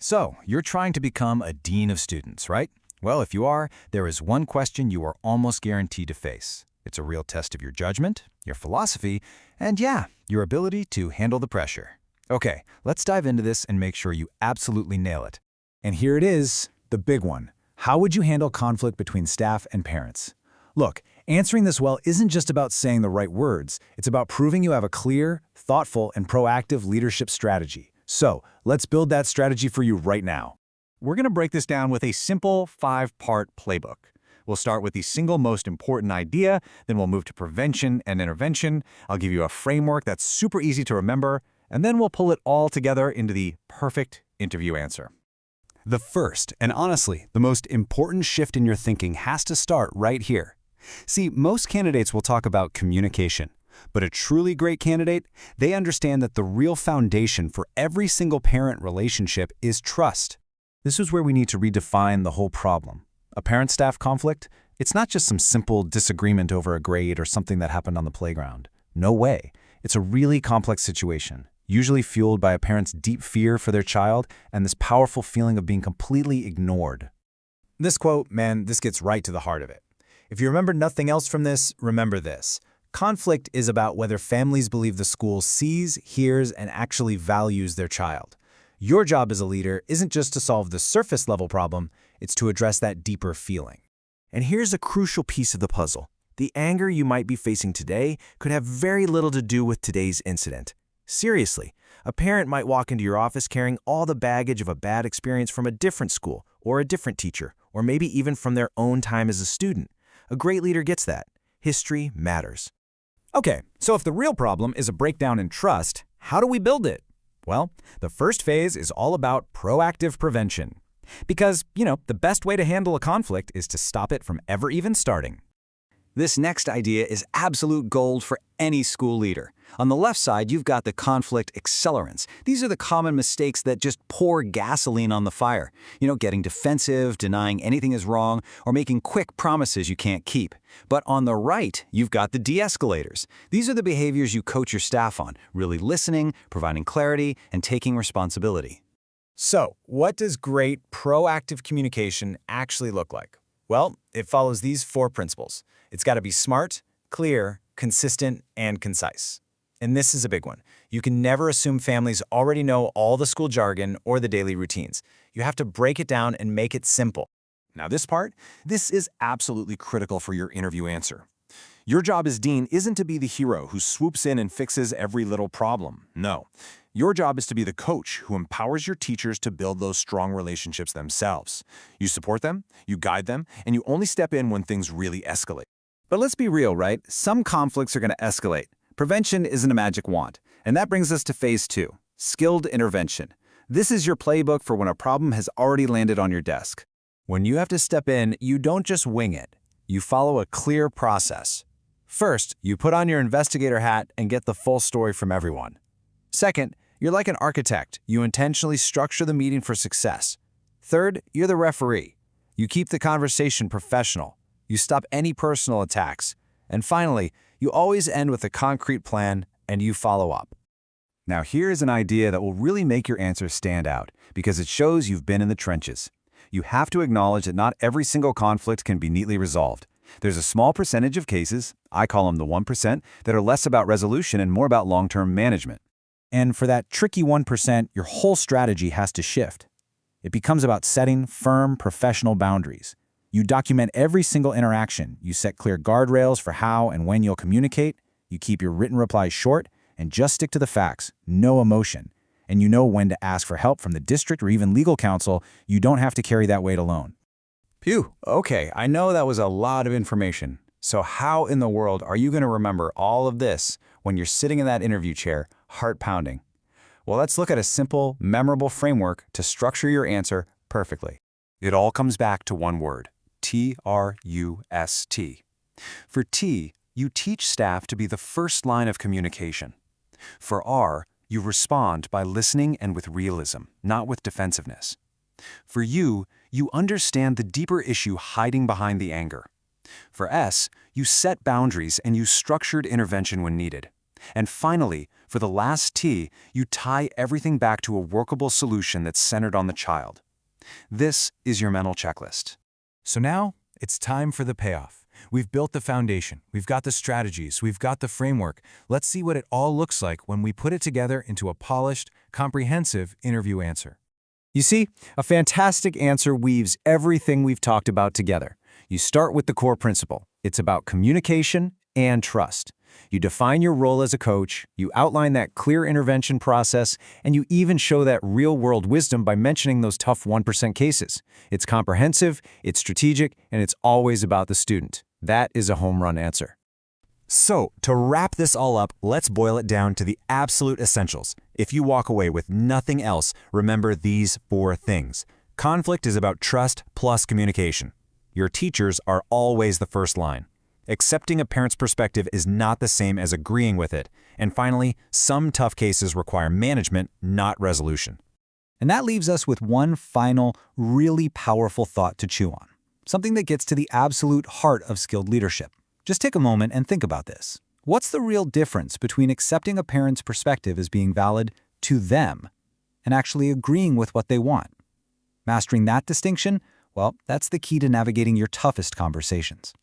So, you're trying to become a dean of students, right? Well, if you are, there is one question you are almost guaranteed to face. It's a real test of your judgment, your philosophy, and yeah, your ability to handle the pressure. Okay, let's dive into this and make sure you absolutely nail it. And here it is, the big one. How would you handle conflict between staff and parents? Look, answering this well isn't just about saying the right words. It's about proving you have a clear, thoughtful, and proactive leadership strategy. So, let's build that strategy for you right now. We're going to break this down with a simple 5-part playbook. We'll start with the single most important idea, then we'll move to prevention and intervention. I'll give you a framework that's super easy to remember, and then we'll pull it all together into the perfect interview answer. The first, and honestly, the most important shift in your thinking has to start right here. See, most candidates will talk about communication, but a truly great candidate, they understand that the real foundation for every single parent relationship is trust. This is where we need to redefine the whole problem. A parent-staff conflict, it's not just some simple disagreement over a grade or something that happened on the playground. No way. It's a really complex situation, usually fueled by a parent's deep fear for their child and this powerful feeling of being completely ignored. This quote, man, this gets right to the heart of it. If you remember nothing else from this, remember this. Conflict is about whether families believe the school sees, hears, and actually values their child. Your job as a leader isn't just to solve the surface-level problem, it's to address that deeper feeling. And here's a crucial piece of the puzzle. The anger you might be facing today could have very little to do with today's incident. Seriously, a parent might walk into your office carrying all the baggage of a bad experience from a different school or a different teacher, or maybe even from their own time as a student. A great leader gets that. History matters. Okay, so if the real problem is a breakdown in trust, how do we build it? Well, the first phase is all about proactive prevention. Because, the best way to handle a conflict is to stop it from ever even starting. This next idea is absolute gold for any school leader. On the left side, you've got the conflict accelerants. These are the common mistakes that just pour gasoline on the fire. Getting defensive, denying anything is wrong, or making quick promises you can't keep. But on the right, you've got the de-escalators. These are the behaviors you coach your staff on, really listening, providing clarity, and taking responsibility. So, what does great proactive communication actually look like? Well, it follows these 4 principles. It's got to be smart, clear, consistent, and concise. And this is a big one. You can never assume families already know all the school jargon or the daily routines. You have to break it down and make it simple. Now this is absolutely critical for your interview answer. Your job as dean isn't to be the hero who swoops in and fixes every little problem. No. Your job is to be the coach who empowers your teachers to build those strong relationships themselves. You support them, you guide them, and you only step in when things really escalate. But let's be real, right? Some conflicts are going to escalate. Prevention isn't a magic wand. And that brings us to phase 2, skilled intervention. This is your playbook for when a problem has already landed on your desk. When you have to step in, you don't just wing it. You follow a clear process. First, you put on your investigator hat and get the full story from everyone. Second, you're like an architect. You intentionally structure the meeting for success. Third, you're the referee. You keep the conversation professional. You stop any personal attacks. And finally, you always end with a concrete plan and you follow up. Now here's an idea that will really make your answer stand out because it shows you've been in the trenches. You have to acknowledge that not every single conflict can be neatly resolved. There's a small percentage of cases, I call them the 1%, that are less about resolution and more about long-term management. And for that tricky 1%, your whole strategy has to shift. It becomes about setting firm, professional boundaries. You document every single interaction. You set clear guardrails for how and when you'll communicate. You keep your written replies short and just stick to the facts, no emotion. And you know when to ask for help from the district or even legal counsel. You don't have to carry that weight alone. Phew, okay, I know that was a lot of information. So how in the world are you going to remember all of this when you're sitting in that interview chair, heart pounding? Well, let's look at a simple, memorable framework to structure your answer perfectly. It all comes back to one word, TRUST. For T, you teach staff to be the first line of communication. For R, you respond by listening and with realism, not with defensiveness. For U, you understand the deeper issue hiding behind the anger. For S, you set boundaries and use structured intervention when needed. And finally, For the last T, you tie everything back to a workable solution that's centered on the child. This is your mental checklist. So now, it's time for the payoff. We've built the foundation, we've got the strategies, we've got the framework. Let's see what it all looks like when we put it together into a polished, comprehensive interview answer. You see, a fantastic answer weaves everything we've talked about together. You start with the core principle. It's about communication and trust. You define your role as a coach, you outline that clear intervention process, and you even show that real-world wisdom by mentioning those tough 1% cases. It's comprehensive, it's strategic, and it's always about the student. That is a home run answer. So, to wrap this all up, let's boil it down to the absolute essentials. If you walk away with nothing else, remember these 4 things. Conflict is about trust plus communication. Your teachers are always the first line. Accepting a parent's perspective is not the same as agreeing with it. And finally, some tough cases require management, not resolution. And that leaves us with one final, really powerful thought to chew on. Something that gets to the absolute heart of skilled leadership. Just take a moment and think about this. What's the real difference between accepting a parent's perspective as being valid to them and actually agreeing with what they want? Mastering that distinction, well, that's the key to navigating your toughest conversations.